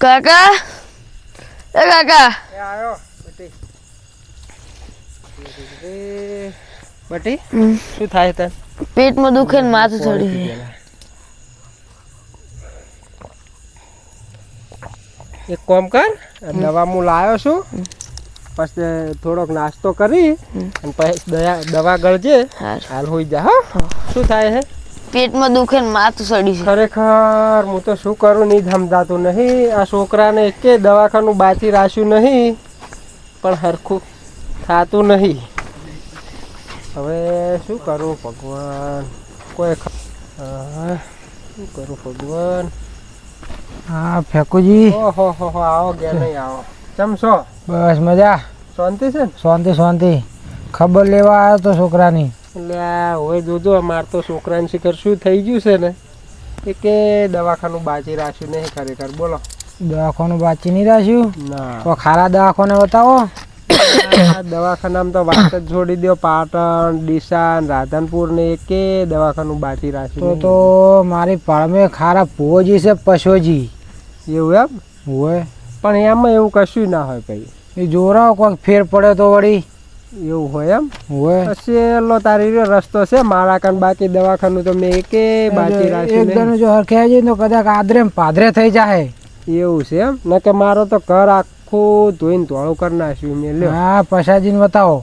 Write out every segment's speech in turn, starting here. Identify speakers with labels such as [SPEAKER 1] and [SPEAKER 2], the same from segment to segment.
[SPEAKER 1] કાકા એ કાકા
[SPEAKER 2] એ આવ્યો બટી શું થાય તને?
[SPEAKER 1] પેટમાં દુખે ને માથું ચડી છે.
[SPEAKER 2] એક કામ કર, દવા હું લાવ્યો છું, પછી થોડોક નાસ્તો કરી અને પછી દવા ગળજે. હાલ હોઈ જા. હા, શું થાય છે?
[SPEAKER 1] પેટમાં દુખે ને માથું ચડી છે.
[SPEAKER 2] ખરેખર હું તો શું કરું નહીં સમજાતું નહીં. આ છોકરાને એકે દવાખાનું બાચી રાખ્યું નહીં, પણ હરખું થતું નહીં. હવે શું કરું ભગવાન? કોઈ શું કરું ભગવાન?
[SPEAKER 3] હા ફેકુજી.
[SPEAKER 2] ઓહો હો હો, આવો ગયા નહીં આવો. ચમ છો?
[SPEAKER 3] બસ મજા.
[SPEAKER 2] શાંતિ છે ને?
[SPEAKER 3] શાંતિ શાંતિ. ખબર લેવા આવ્યો તો છોકરાની.
[SPEAKER 2] એટલે હવે જોજો અમારે તો છોકરાને શિખર શું થઈ ગયું છે ને, એ કે દવાખાનું બાજી રાખ્યું નહીં. ખરેખર બોલો,
[SPEAKER 3] દવાખાનું બાચી નહીં રાખ્યું?
[SPEAKER 2] ના
[SPEAKER 3] તો ખારા દવાખાને બતાવો.
[SPEAKER 2] દવાખાનામાં તો વાત જ છોડી દો. પાટણ, ડીસા, રાધનપુર ને એકે દવાખાનું બાજી રાખ્યું
[SPEAKER 3] તો મારી પાળમે ખારા ભુવોજી છે, પશોજી.
[SPEAKER 2] એવું એમ
[SPEAKER 3] હોય
[SPEAKER 2] પણ એમાં એવું કશું ના હોય ભાઈ.
[SPEAKER 3] એ જોરાવ કોઈક ફેર પડે તો વળી
[SPEAKER 2] એવું હોય એમ
[SPEAKER 3] હોય.
[SPEAKER 2] છેલ્લો તારી રસ્તો છે મારા કાન. બાકી દવાખાનું તો મેં એકે બાજી રાખ્યું નહીં.
[SPEAKER 3] એકદમ જો હરખાઈ જાય તો કદાચ આદરે પાદરે થઈ જાય.
[SPEAKER 2] એવું છે એમ? ન કે મારો તો ઘર આખું ધોઈને ધોળું કરી નાખ્યું મેં. લ્યો
[SPEAKER 3] હા પશાજીને બતાવો.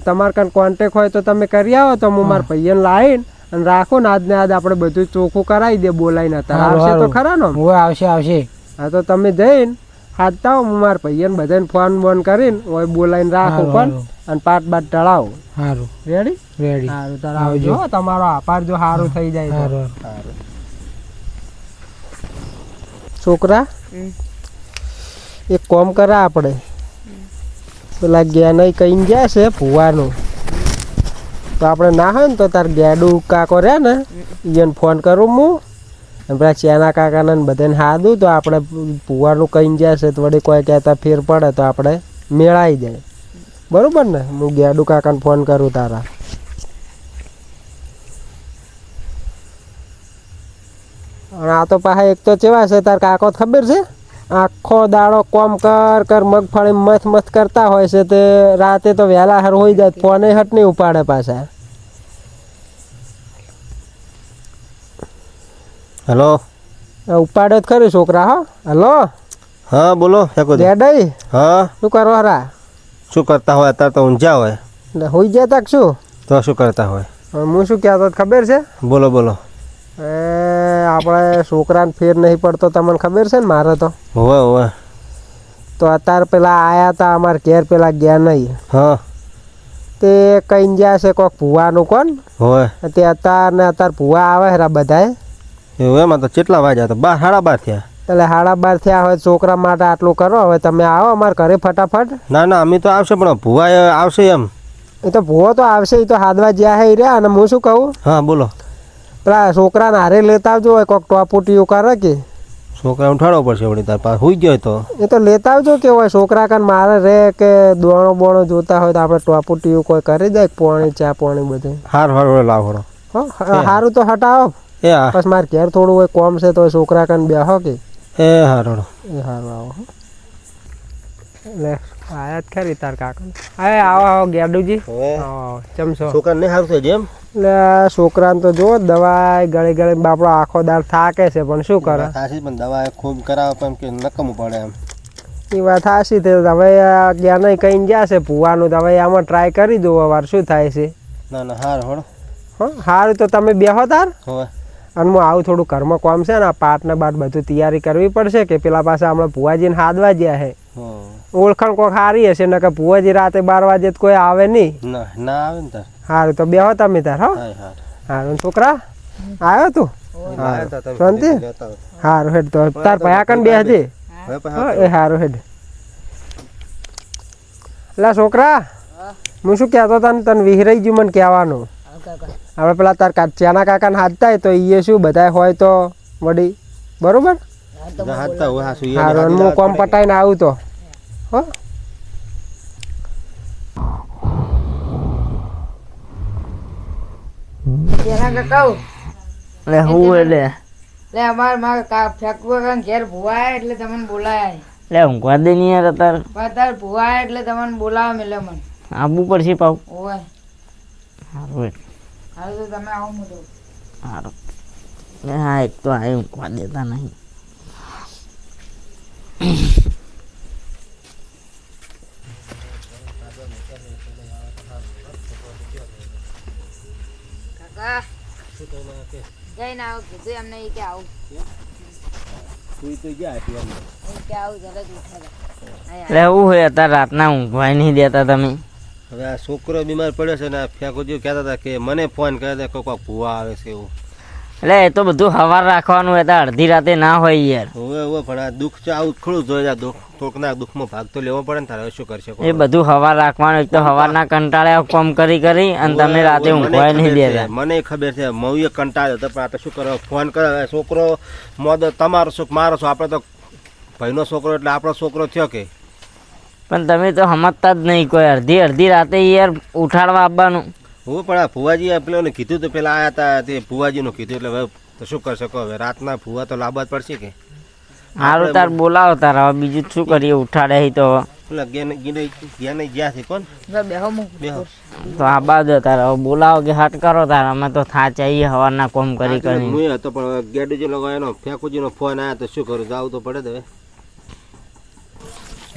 [SPEAKER 2] તમારે કાન કોન્ટેક હોય તો તમે કરી આવો, તો હું મારા ભાઈને લાવીને અને રાખો ને આજને આજ આપણે બધું ચોખ્ખું કરાવી દે. બોલાવીને અત્યારે આવશે તો ખરા ને?
[SPEAKER 3] હોય આવશે આવશે.
[SPEAKER 2] હા તો તમે જઈને હાથતા હો. હું મારા ભાઈને બધાને ફોન બોન કરીને હોય બોલાવીને રાખો પણ, અને પાટ બાટ ટળાવો.
[SPEAKER 3] સારું
[SPEAKER 2] રેડી
[SPEAKER 3] રેડી.
[SPEAKER 2] સારું તારે આવજો. તમારો આભાર જો સારું થઈ જાય તો.
[SPEAKER 3] સારું.
[SPEAKER 2] છોકરા એક કોમ કરા આપણે પેલા જ્ઞાન કહીને ગયા છે ભુવાનું, તો આપણે ના હોય ને તો તાર ગેડું કાકો રહ્યા ને એને ફોન કરું હું, અને પેલા ચેના કાકાને બધાને હાદું તો આપણે ભુવાનું કહીને ગયા છે તો વળી કોઈ કહેતા ફેર પડે તો આપણે મેળાઈ જાય. બરાબર ને? હું ગેડુ કાકાને ફોન કરું તારા. અને આ તો પાછા એક તો કેવા છે તાર કાકો ખબર છે, આખો દાડો કોમ કર કર મગફળી મથ મથ કરતા હોય છે, તે રાતે તો વહેલા હાર હોઈ જાય. ફોને હટ નહીં ઉપાડે પાછા.
[SPEAKER 4] હેલો,
[SPEAKER 2] ઉપાડે જ ખરી છોકરા. હો હેલો.
[SPEAKER 4] હા બોલો.
[SPEAKER 2] ડેડઈ
[SPEAKER 4] હા
[SPEAKER 2] શું કરો હરા?
[SPEAKER 4] શું કરતા હોય? અત્યારે તો ઊંઝા હોય.
[SPEAKER 2] એટલે હોઈ ગયા તક શું?
[SPEAKER 4] તો શું કરતા હોય?
[SPEAKER 2] હું શું કહેતો ખબર છે?
[SPEAKER 4] બોલો બોલો.
[SPEAKER 2] આપણે છોકરાને ફેર નહીં પડતો તમને ખબર છે ને? મારે તો
[SPEAKER 4] હોય હોય.
[SPEAKER 2] તો અત્યારે પેલા આયા હતા અમારે ઘેર, પેલા ગયા નહીં.
[SPEAKER 4] હા
[SPEAKER 2] તે કઈ ગયા છે કોક ભુવાનું કોણ
[SPEAKER 4] હોય.
[SPEAKER 2] તે અત્યારે ભુવા આવે હેરા બધાએ.
[SPEAKER 4] એવું એમાં તો કેટલા વાગ્યા તો? 12 સાડા 12 થયા.
[SPEAKER 2] એટલે 12:30 થયા હોય. છોકરા માટે આટલું કરો. હવે તમે આવો અમારે ઘરે ફટાફટ.
[SPEAKER 4] ના ના અમે તો આવશે, પણ ભુવા આવશે એમ?
[SPEAKER 2] એ તો ભુવો તો આવશે, એ તો હાદવા જ્યાં હે રહ્યા. અને હું શું કહું,
[SPEAKER 4] હા બોલો.
[SPEAKER 2] પેલા છોકરાને હારે લેતા આવજો. હોય કોઈક ટોપુટીયું કરે કે
[SPEAKER 4] છોકરા ઉઠાડવો પડશે વળી. તાર પાસે હોઈ ગયો તો
[SPEAKER 2] એ તો લેતા આવજો. કે હોય છોકરા કાન મારે રે કે દોણો બોણો જોતા હોય તો આપણે ટોપુટીયું કોઈ કરી દે. પોણી ચા પોણી બધું
[SPEAKER 4] હાર હાર લાવો.
[SPEAKER 2] સારું તો હટાવો.
[SPEAKER 4] એ હા
[SPEAKER 2] બસ મારે ઘેર થોડું હોય કોમ છે તો છોકરા કાન બેહો કે.
[SPEAKER 4] એ હારો.
[SPEAKER 2] એ સારું આવો. એટલે આયા જ ખરી તાર કાકા. હા આવો આવો ગેડુજી. ચમસો
[SPEAKER 4] છોકરાને સારું થઈ જાય એમ?
[SPEAKER 2] એટલે છોકરાને તો જો દવા ગળી ગળી બાપડો આખો દાળ થાકે છે, પણ શું કરે?
[SPEAKER 4] પણ દવા ખૂબ કરાવે પણ કે નકમું પડે એમ.
[SPEAKER 2] એ વાત સાચી. તે હવે જ્યાં નહીં કહીને ગયા છે ભુવાનું, તો હવે આમાં ટ્રાય કરી દો વાર શું થાય છે.
[SPEAKER 4] ના ના હાર હોડો.
[SPEAKER 2] હા સારું તો તમે બેહો તાર.
[SPEAKER 4] હોય
[SPEAKER 2] અને હું આવું થોડું ઘરમાં કામ છે ને, પાટ ને બાટ બધું તૈયારી કરવી પડશે. કે પેલા પાસે હમણાં ભુવાજીને હાદવા ગયા છે. ઓળખાણ કોઈ સારી હશે ને કે ભુવાજી રાતે 12 વાગે કોઈ આવે નહીં.
[SPEAKER 4] ના ના આવે ને તાર.
[SPEAKER 2] સારું તો બેહો તમે તાર. હો સારું. છોકરા આવ્યો તું? શાંતિ? સારું હેડ તો તાર ભયા કન બેસજે. એ સારું હેડ. એટલે છોકરા હું શું કહેતો તને, તને વિહરાઈ ગયું મને કહેવાનું. હવે પેલા તાર ચાના કાકાને હાથતા તો એ શું બધા હોય તો વળી. બરોબર? સારું. હું કોમ પટાઈને આવું તો. હો
[SPEAKER 1] એટલે હું એટલે
[SPEAKER 5] લે અમાર ફેંકવા કાન ઘેર ભુવાય એટલે તમને બોલાય.
[SPEAKER 6] લે ઊંઘવા દે નહીં યાર અત્યારે
[SPEAKER 5] પાતાર ભુવાય એટલે તમને બોલાવા મેલે મને.
[SPEAKER 6] આવવું પડશે પાવ
[SPEAKER 5] ઓય
[SPEAKER 6] સારું
[SPEAKER 5] હાલ તો તમે આવો મોટો.
[SPEAKER 6] સારું હા એક તો આ ઊંઘવા દેતા નહીં.
[SPEAKER 5] કાકા જઈને આવો કીધું એમને ઈ કે આવું
[SPEAKER 4] તું તો ગયા હતી એમ.
[SPEAKER 5] ઈ કે આવું જરા જ ઉઠા હતા.
[SPEAKER 6] એટલે એવું હોય અત્યારે રાતના ઊંઘવાય નહીં દેતા તમે.
[SPEAKER 4] હવે આ છોકરો બીમાર પડ્યો છે ને આ ફેંકોજી કહેતા હતા કે મને ફોન કર્યા હતા કોઈક ભૂવા આવે છે એવું.
[SPEAKER 6] એટલે એ તો બધું હવાર રાખવાનું હોય તો અડધી રાતે ના હોય યાર.
[SPEAKER 4] હવે પણ આ દુઃખ છે આવું ખરું જોઈએ થોડુંક દુઃખમાં ભાગ તો લેવો પડે ને તારે શું કરશે
[SPEAKER 6] એ બધું હવાર રાખવાનું. એક તો હવારના કંટાળે કોમ કરી કરી અને તમે રાતે ઊંઘવાય નહીં દેતા.
[SPEAKER 4] મને ખબર છે મઉએ કંટાળ્યો હતો પણ આ તો શું કરો ફોન કરે છોકરો મોદ તમારો શોખ મારો છો આપણે તો ભાઈનો છોકરો એટલે આપણો છોકરો થયો કે.
[SPEAKER 6] પણ તમે તો સમજતા જ નહીં કોઈ. અડધી રાતે યાર ઉઠાડવા આવવાનું.
[SPEAKER 4] હું પણ આ ભુવાજી પેલોને કીધું તો પેલા આવ્યા હતા તે ભુવાજીનું કીધું એટલે હવે તો શું કરી શકો હવે રાતના ભુવા તો લાવવા જ પડશે કે.
[SPEAKER 6] સારું તાર બોલાવો તાર હવે બીજું શું કરીએ ઉઠાડે તો
[SPEAKER 4] પેલા ગયા ગયા છે કોણ
[SPEAKER 5] બેહો મૂક
[SPEAKER 4] બેહો
[SPEAKER 6] તો આ બાદ તાર હવે બોલાવો કે હટ કરો તાર. અમે તો થાચ આવીએ હવારના કોમ કરી કરી.
[SPEAKER 4] હું હતો પણ ગેડુજી લોકો એનો ફેંકુજીનો ફોન આવ્યો તો શું કરું જવું તો પડે હવે.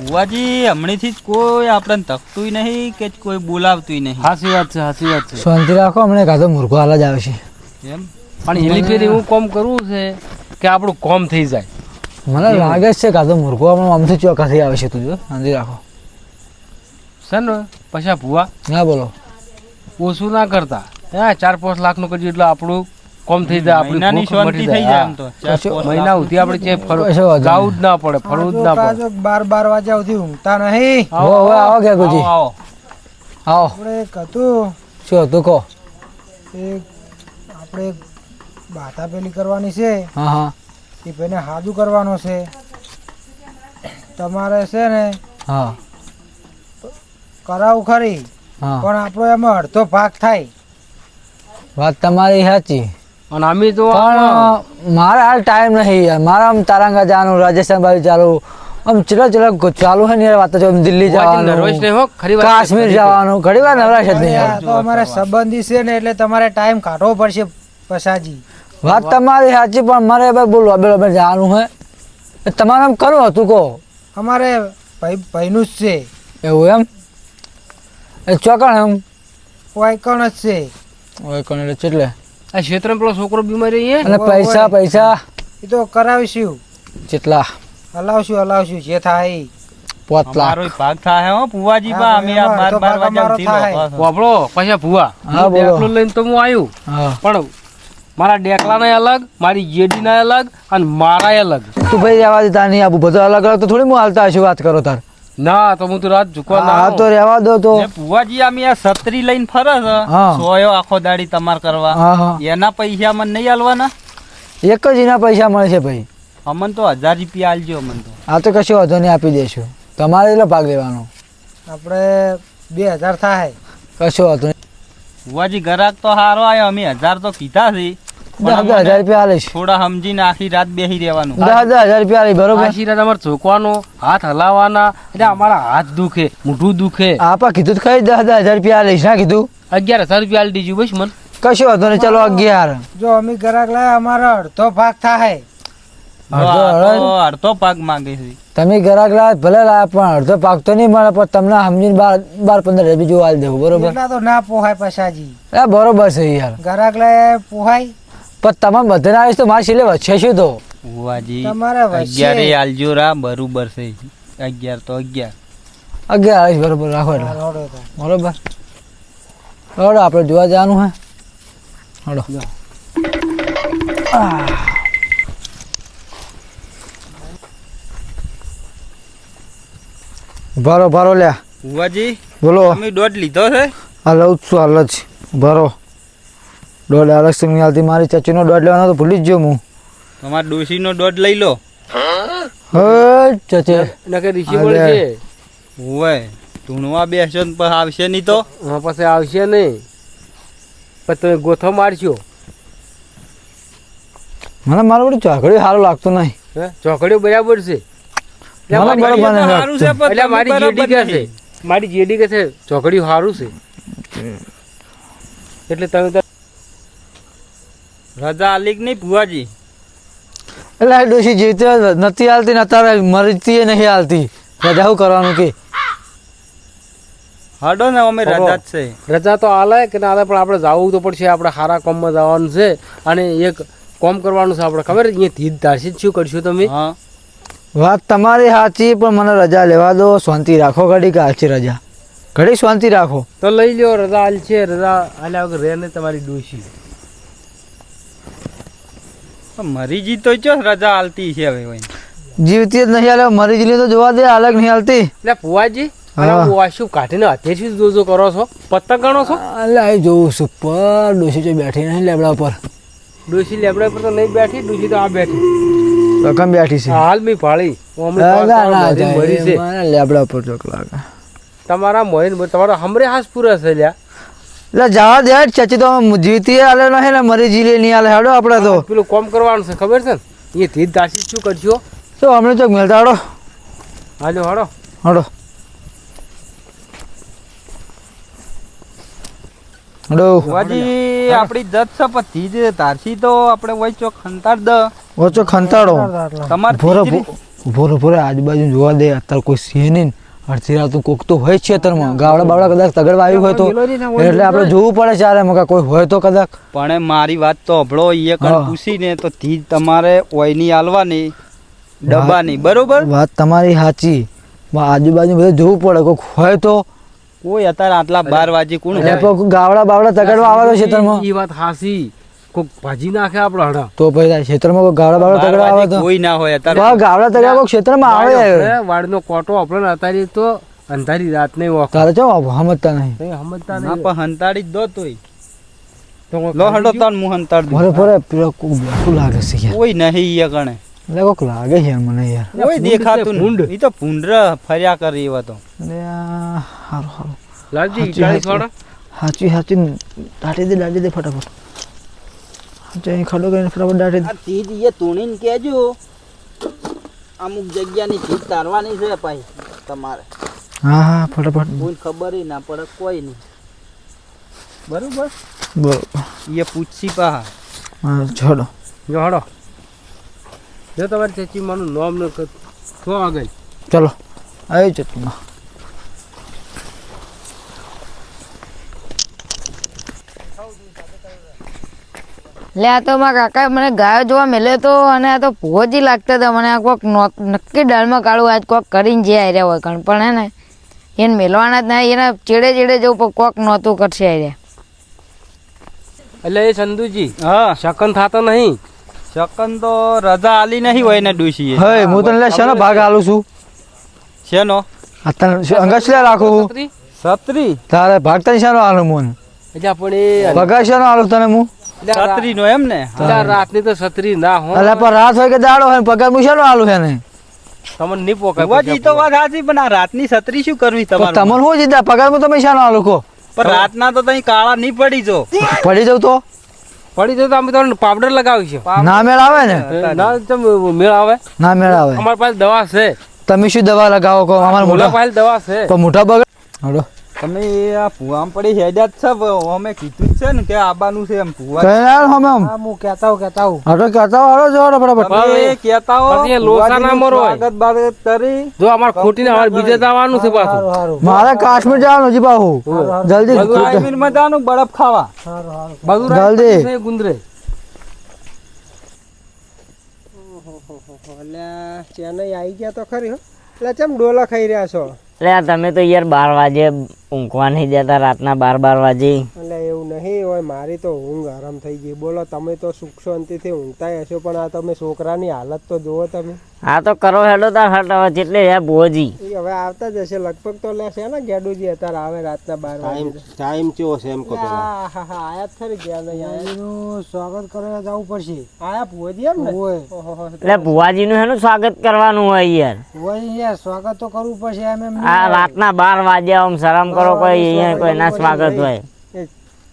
[SPEAKER 7] ભુવાજી હમણાંથી જ કોઈ આપણને તકતું નહીં કે કોઈ બોલાવતું નહીં.
[SPEAKER 3] સાચી વાત છે સાચી વાત છે.
[SPEAKER 8] શાંતિ રાખો હમણાં કાં તો મૂર્ખો હાલ જ આવે છે.
[SPEAKER 7] એમ
[SPEAKER 3] પણ એની ફેર એવું કોમ કરવું છે કે આપણું કોમ થઈ જાય.
[SPEAKER 8] મને લાગે જ છે કાં તો મૂર્ખો હમણાં આમથી ચોખ્ખાથી આવે છે. તું જો શાંતિ રાખો
[SPEAKER 3] છે ને પછી આ ભુવા
[SPEAKER 8] ના બોલો
[SPEAKER 3] ઓછું ના કરતા. હા 4-5 લાખનું કરજો એટલે આપણું કોમ થઈ જાય.
[SPEAKER 7] મહિનાની શાંતિ થઈ જાય આમ તો.
[SPEAKER 3] મહિના સુધી આપણે
[SPEAKER 8] કશો વાંધો
[SPEAKER 3] જાવું જ ના પડે ફરવું જ ના પડે.
[SPEAKER 2] 12 વાગ્યા સુધી ઊંઘતા નહીં.
[SPEAKER 8] હો હો આવો કે ગુજી
[SPEAKER 7] આવો
[SPEAKER 8] આવો.
[SPEAKER 2] આપણે એક હતું
[SPEAKER 8] શું હતું કહો.
[SPEAKER 2] આપણે બાતા પેલી કરવાની છે
[SPEAKER 8] હા હા
[SPEAKER 2] એ ભાઈને હાજુ કરવાનો છે. તમારે છે ને
[SPEAKER 8] હા
[SPEAKER 2] કરાવું ખરી
[SPEAKER 8] હા
[SPEAKER 2] પણ આપણો એમાં અડધો ભાગ થાય.
[SPEAKER 8] વાત તમારી સાચી.
[SPEAKER 3] અને અમે તો
[SPEAKER 8] પણ મારે હાલ ટાઈમ નહીં યાર. મારે આમ તારાંગા જવાનું રાજસ્થાન બાજુ ચાલુ આમ ચલો ચાલુ છે ને યાર. વાત છે દિલ્હી
[SPEAKER 3] નર્વસ નહીં
[SPEAKER 8] જવાનું
[SPEAKER 3] હો ખરી વાત.
[SPEAKER 8] કાશ્મીર જવાનું ઘણી વાર નવરાશ જ નહીં
[SPEAKER 2] આ
[SPEAKER 8] યાર.
[SPEAKER 2] તો અમારે સંબંધી છે ને એટલે તમારે ટાઈમ કાઢવો પડશે પસાજી.
[SPEAKER 8] વાત તમારી સાચી પણ મારે ભાઈ બોલો બે જવાનું હોય તમારે એમ કરવું હતું કહો.
[SPEAKER 2] અમારે ભાઈનું જ છે
[SPEAKER 8] એવું એમ એ ચોકણ એમ
[SPEAKER 2] વાયકણ જ છે.
[SPEAKER 8] હોય કોણ એટલે ચેટલે
[SPEAKER 3] આ ક્ષેત્રમાં પેલો છોકરો બીમાર રહી
[SPEAKER 8] અને પૈસા પૈસા
[SPEAKER 2] એ તો કરાવીશું
[SPEAKER 8] ચેટલા
[SPEAKER 2] હલાવશું જે થાય એ.
[SPEAKER 8] 5 લાખ
[SPEAKER 7] અમારો ભાગ થાય હો ભુવાજી
[SPEAKER 2] હા,
[SPEAKER 7] બા. અમે આ
[SPEAKER 2] અમારો
[SPEAKER 7] 12 વાગ્યા
[SPEAKER 2] અમારો
[SPEAKER 7] સુધી
[SPEAKER 2] થાય.
[SPEAKER 7] લોભા છો.
[SPEAKER 3] વાપરો પછી આ ભુવા
[SPEAKER 8] હા, બોલો.
[SPEAKER 3] ડેકલો લઈને તો હું આવ્યું
[SPEAKER 8] હા
[SPEAKER 3] પણ મારા ડેકલાના અલગ મારી જેડીના અલગ અને મારા અલગ.
[SPEAKER 8] તું ભાઈ રહેવા દે તાર નહીં આપું બધું અલગ અલગ તો થોડી હું હાલતા હશું વાત કરો તાર.
[SPEAKER 3] ના તો હું તો રાત ઝુકવા ના
[SPEAKER 8] હા તો રહેવા દો તો.
[SPEAKER 7] જે ભુવાજી અમે આ છત્રી લઈને ફરે છે
[SPEAKER 8] હા.
[SPEAKER 7] સોયો આખો દાડી તમાર કરવા
[SPEAKER 8] હા હા
[SPEAKER 7] એના પૈસા મને નહીં આલવાના.
[SPEAKER 8] એક જ એના પૈસા મળે છે ભાઈ.
[SPEAKER 7] અમન તો 1000 રૂપિયા આલજો અમન તો.
[SPEAKER 8] આ તો કશો વાંધો નહીં આપી દેશું. તમારે એટલો ભાગ લેવાનો
[SPEAKER 2] આપણે 2000 થાય.
[SPEAKER 8] કશો વાંધો નહીં.
[SPEAKER 7] ભુવાજી ગ્રાહક તો સારો આવ્યો. અમે 1000 તો કીધા છે.
[SPEAKER 8] 10,000 રૂપિયા આલીશ.
[SPEAKER 7] થોડા સમજીને આખી રાત બેસી રહેવાનું.
[SPEAKER 8] 10,000 રૂપિયા આલી બરોબર.
[SPEAKER 3] આશીર્વાદ અમારે ઝોકવાનો હાથ હલાવવાના એટલે અમારા હાથ દુખે મોઢું દુખે.
[SPEAKER 8] આપા કીધું તો ખરી 10,000 રૂપિયા આલીશ ના કીધું.
[SPEAKER 3] 11,000 રૂપિયા આલી દીજું બસ મને.
[SPEAKER 8] કશો વાંધો નહીં ચલો 11.
[SPEAKER 2] જો અમે ગ્રાહક લાયા અમારો અડધો ભાગ થાય.
[SPEAKER 7] અડધો પાક માંગે છે.
[SPEAKER 8] તમે ગ્રાહક લાયા ભલે લાયા પણ અડધો ભાગ તો નહીં મળે પણ તમને સમજીને 12-15 બીજું આલી દેવું બરોબર.
[SPEAKER 2] એટલા તો ના પોહાય પસાજી.
[SPEAKER 8] બરોબર છે યાર.
[SPEAKER 2] ગ્રાહક લાયા પોહાય
[SPEAKER 8] પણ તમામ બધાને આવીશ તો મારી સિલે વચ્ચે શું તો
[SPEAKER 7] ભુવાજી
[SPEAKER 2] તમારે વચ્ચે
[SPEAKER 7] 11 આલજો રા બરોબર છે. 11 તો 11.
[SPEAKER 8] 11 આવીશ બરોબર રાખો એટલે
[SPEAKER 2] રોડો તો.
[SPEAKER 8] બરોબર. હળો આપણે જોવા જવાનું હે. હળો ભરો લ્યા
[SPEAKER 7] ભુવાજી
[SPEAKER 8] બોલો.
[SPEAKER 7] તમે દોઢ લીધો છે.
[SPEAKER 8] આ લઉં છું હાલ જ ભરો. દોઢ અલગ સિંગ હાલતી મારી ચાચીનો દોઢ લેવાનો તો ભૂલી જ ગયો હું.
[SPEAKER 7] તમારા ડોશીનો દોઢ લઈ લો.
[SPEAKER 8] હે ચાચે
[SPEAKER 3] નકે ઋષિ બોલે છે
[SPEAKER 7] હોય ધૂણવા બેસજો ને પછી આવશે નહીં તો.
[SPEAKER 3] હા પછી આવશે નહીં પછી તમે ગોથો મારશો.
[SPEAKER 8] મને મારું બધું ચોકડી સારું લાગતું નહીં.
[SPEAKER 3] હે ચોકડીઓ બરાબર છે
[SPEAKER 8] મને બરાબર નહીં
[SPEAKER 7] સારું છે
[SPEAKER 8] લાગતું.
[SPEAKER 7] પણ
[SPEAKER 3] એટલે મારી
[SPEAKER 7] તમે
[SPEAKER 3] જેડી
[SPEAKER 7] બરાબર
[SPEAKER 3] કે છે
[SPEAKER 7] નહીં.
[SPEAKER 3] મારી જેડી કે છે ચોકડીઓ સારું છે એટલે તમે તો
[SPEAKER 7] રજા આલી કે નહીં ભુવાજી?
[SPEAKER 8] એટલે આ ડોશી જીવતી નથી હાલતી ને અત્યારે મરતી નહીં હાલતી. રજા શું કરવાનું કે
[SPEAKER 7] હડો ને અમે રજા જ છે.
[SPEAKER 3] રજા તો આલે કે ના આલે પણ આપણે જવું તો પડશે. આપણે સારા કામમાં જવાનું છે અને એક કામ કરવાનું છે. આપણે ખબર અહીંયા ધીજ ધારસી શું કરશું તમે?
[SPEAKER 7] હા
[SPEAKER 8] વાત તમારી સાચી પણ મને રજા લેવા દો. શાંતિ રાખો ઘડી કાલ છે રજા. ઘડી શાંતિ રાખો.
[SPEAKER 3] તો લઈ લ્યો રજા આલ છે. રજા આલ્યા વગર રહે ને તમારી ડોશી.
[SPEAKER 7] પણ મરી જી તો ચો રજા આલતી છે હવે ભાઈ.
[SPEAKER 8] જીવતી જ નહીં હાલે મરી જીલી તો જોવા દે. અલગ નહીં હાલતી.
[SPEAKER 3] એટલે ફુવાજી
[SPEAKER 8] હા.
[SPEAKER 3] વાશું કાઢીને હાથે શું જોજો કરો છો? પતંગ ગણો છો?
[SPEAKER 8] એટલે આ જોઉં છું પર ડોશી જો બેઠી નહીં લેબડા પર.
[SPEAKER 3] ડોશી લેબડા પર તો નહીં બેઠી. ડોશી તો આ બેઠી.
[SPEAKER 8] રકમ બેઠી છે.
[SPEAKER 3] હાલ મી ભાળી હું હમણાં
[SPEAKER 8] ના, ના,
[SPEAKER 3] મરી મરી છે.
[SPEAKER 8] મને લેબડા પર ચોક લાગે.
[SPEAKER 3] તમારા મોહિન તમારો હમરે હાસ પૂરા છે લ્યા.
[SPEAKER 8] એટલે જવા દે ચચી તો જીવતી હાલે નહીં ને મરી જીલી નહીં હાલે. હેડો આપણે તો
[SPEAKER 3] પેલું કોમ કરવાનું છે ખબર છે ને? એ ધીજ ધારસી શું કરશો?
[SPEAKER 8] તો હમણાં ચોક મેળતા હાડો
[SPEAKER 3] હાલો હાડો.
[SPEAKER 8] હાડો હાડો.
[SPEAKER 7] ભુવાજી આપણી જત છે પણ ધીજ તારસી તો આપણે વઈ ચોક ખંતાર દ
[SPEAKER 8] ઓછો ખંતાડો.
[SPEAKER 7] તમારે
[SPEAKER 8] ભોરો
[SPEAKER 7] ધીજ
[SPEAKER 8] ભોરો આજુબાજુ જોવા દે. અત્યારે કોઈ છે નહીં ને. અડધી રાત કોક તો હોય જ ખેતરમાં. ગાવડા બાવડા કદાચ તગડવા આવ્યું હોય તો એટલે આપણે જોવું પડે ચારે મકા કોઈ હોય તો કદાચ.
[SPEAKER 7] પણ મારી વાત તો હભળો એ કણ
[SPEAKER 8] હા.
[SPEAKER 7] પૂછીને તો ધીજ તમારે ઓયની આલવાની ડબ્બાની બરોબર.
[SPEAKER 8] વાત તમારી સાચી. આજુબાજુ બધું જોવું પડે. કોઈક હોય તો
[SPEAKER 7] કોઈ અત્યારે આટલા 12 વાગે કોણ
[SPEAKER 8] એટલે
[SPEAKER 7] હોય?
[SPEAKER 8] કોક ગાવડા બાવડા તગડવા આવે તો ખેતરમાં
[SPEAKER 3] એ વાત હાસી. કોક ભાજી નાખે આપણે હડા.
[SPEAKER 8] તો પછી ખેતરમાં કોઈ ગાવડા બાવડા
[SPEAKER 7] 12
[SPEAKER 8] તગડવા આવે
[SPEAKER 7] વાગે
[SPEAKER 8] તો
[SPEAKER 7] કોઈ ના હોય અત્યારે.
[SPEAKER 8] બા ગાવડા તગડવા કોઈ ક્ષેત્રમાં આવે.
[SPEAKER 3] વાડનો કોટો આપણે અત્યારે તો અંધારી રાત નહીં વખત
[SPEAKER 8] તારે ચો સમજતા નહીં.
[SPEAKER 3] સમજતા
[SPEAKER 7] ના
[SPEAKER 3] નહીં.
[SPEAKER 7] પણ હંતાડી જ દો તોય.
[SPEAKER 3] તો કોઈ
[SPEAKER 7] લો હડો
[SPEAKER 3] ખાઈ
[SPEAKER 7] તાન હું હંતાડ દઉં.
[SPEAKER 8] ભરે ભરે પેલો કોક બેઠું લાગે છે યાર.
[SPEAKER 7] કોઈ નહીં એ કણે
[SPEAKER 8] એટલે કોક લાગે છે મને યાર.
[SPEAKER 7] કોઈ
[SPEAKER 3] ભૂંડ
[SPEAKER 7] દેખાતું
[SPEAKER 3] છે, ભૂંડ.
[SPEAKER 7] નહીં. ઈ તો ભૂંડ ફર્યા કરે એવા તો.
[SPEAKER 8] એટલે આ હારું હારું.
[SPEAKER 3] લાલજી
[SPEAKER 8] સાચી,
[SPEAKER 3] 40
[SPEAKER 8] સાચી.
[SPEAKER 3] વાળા.
[SPEAKER 8] સાચી દાટી દે ફટાફટ. સાચી અહીં ખડો કરીને ફટાફટ દાટી દે.
[SPEAKER 6] આ તીજ એ તુણીને કહેજો અમુક જગ્યાની તીજ તારવાની છે ભાઈ તમારે.
[SPEAKER 8] હા હા ફટાફટ.
[SPEAKER 6] કોઈ ખબર ના પડે કોઈ નહીં.
[SPEAKER 7] બરોબર
[SPEAKER 8] બરોબર.
[SPEAKER 7] એ પૂછી પા
[SPEAKER 8] હા છોડો.
[SPEAKER 3] જો હડો. જો તમારી ચચી માનું નામ ન કર તો આગળ.
[SPEAKER 8] ચલો આવી જતું ના.
[SPEAKER 1] લે આ તો મારા કાકા મને ગાયો જોવા મેલ્યો તો અને આ તો ભોજી લાગતા હતા મને. આ કોક નક્કી દાળમાં કાળું આજ કોક કરીને જે આવ્યા હોય કણ પણ હે ને એને મેલવાના જ ના. એના ચેડે ચેડે જવું પણ કોક નહોતું કરશે આવ્યા.
[SPEAKER 3] એટલે એ ચંદુજી
[SPEAKER 7] હા
[SPEAKER 3] શકન થતો નહીં.
[SPEAKER 7] શકન તો રજા આલી નહીં હોય ને ડૂસી
[SPEAKER 8] હે હું તને લે શાનો ભાગ આલું છું.
[SPEAKER 7] શેનો?
[SPEAKER 8] અત્યારે અંગત લે રાખું.
[SPEAKER 7] છત્રી
[SPEAKER 8] તારે ભાગ તને શાનો આલું મને?
[SPEAKER 3] એટલે આપણે
[SPEAKER 8] પગાર શાનો આલું તને હું?
[SPEAKER 7] છત્રી નો એમ ને?
[SPEAKER 3] રાતની તો છત્રી ના હોય.
[SPEAKER 8] એટલે પણ રાત હોય કે દાડો હોય પગાર હું શાનો આલું છે ને?
[SPEAKER 3] તમને નહીં પોકાય.
[SPEAKER 7] ભુવાજી તો વાત સાચી પણ આ રાતની છત્રી શું કરવી તમારે?
[SPEAKER 8] તમને શું જીધા પગાર હું તમે શાનો આલું કહો?
[SPEAKER 7] પણ રાતના તો તઈ કાળા નહીં પડી જો.
[SPEAKER 8] પડી જાઉં તો
[SPEAKER 3] પડી જાય તો અમે તમને પાવડર લગાવીશું.
[SPEAKER 8] ના મેળ આવે ને?
[SPEAKER 3] ના તમે મેળ આવે.
[SPEAKER 8] ના મેળ આવે.
[SPEAKER 3] અમારી પાસે દવા છે.
[SPEAKER 8] તમે શું દવા લગાવો કહો? અમારા
[SPEAKER 3] મોટા
[SPEAKER 8] મોટા
[SPEAKER 3] પાસે દવા છે.
[SPEAKER 8] પણ મોટા બગડ. હડો
[SPEAKER 7] તમે આ ભુવામ પડી હેડ્યા જ છે. અમે કીધું જ છે ને કે આબાનું છે એમ ભુવા.
[SPEAKER 8] કઈ ના હમે આમ
[SPEAKER 3] હું કહેતા હું
[SPEAKER 8] હડો કહેતા હડો જો ફટાફટ.
[SPEAKER 7] તમે કહેતા હો
[SPEAKER 3] પછી એ લોસા ના મરો હોય.
[SPEAKER 7] સ્વાગત બાગત કરી.
[SPEAKER 3] જો અમારે ખોટીને અમારે બીજે જવાનું છે પાછું.
[SPEAKER 8] મારે કાશ્મીર જવાનું હજી બાહુ જલ્દી
[SPEAKER 7] કાશ્મીર માં જવાનું બરફ ખાવા.
[SPEAKER 3] બધું
[SPEAKER 8] જલ્દી.
[SPEAKER 3] છે ગુંદરે.
[SPEAKER 2] ચેન્નઈ આવી ગયા તો ખરી હો. એટલે ચમ ડોલા ખાઈ રહ્યા છો?
[SPEAKER 6] એટલે આ તમે તો યાર 12 વાગે ઊંઘવા નહીં દેતા રાતના 12 વાગે.
[SPEAKER 2] એટલે એવું નહીં હોય. મારી તો ઊંઘ આરામ થઈ ગઈ. બોલો તમે તો સુખ શાંતિથી ઊંઘતા હશો પણ આ તમે છોકરાની હાલત તો જુઓ તમે.
[SPEAKER 6] હા તો કરો હેડો તાર હટાવત એટલે યાર ભોજી.
[SPEAKER 2] એ હવે આવતા જ હશે લગભગ તો લેશે ને ગેડુજી અત્યારે આવે રાતના 12 વાગે.
[SPEAKER 4] ટાઈમ કેવો છે એમ કહો પેલા.
[SPEAKER 2] હા હા આયા જ ખરી ગયા નહીં. સ્વાગત કરવા જવું પડશે. આયા ભુવાજી એમ ને?
[SPEAKER 6] એટલે ભુવાજીનું એનું સ્વાગત કરવાનું હોય યાર.
[SPEAKER 2] યાર સ્વાગત તો કરવું પડશે એમ
[SPEAKER 6] આ રાતના 12 વાગે આમ શરમ કરો કોઈ અહીંયા કોઈ ના સ્વાગત હોય.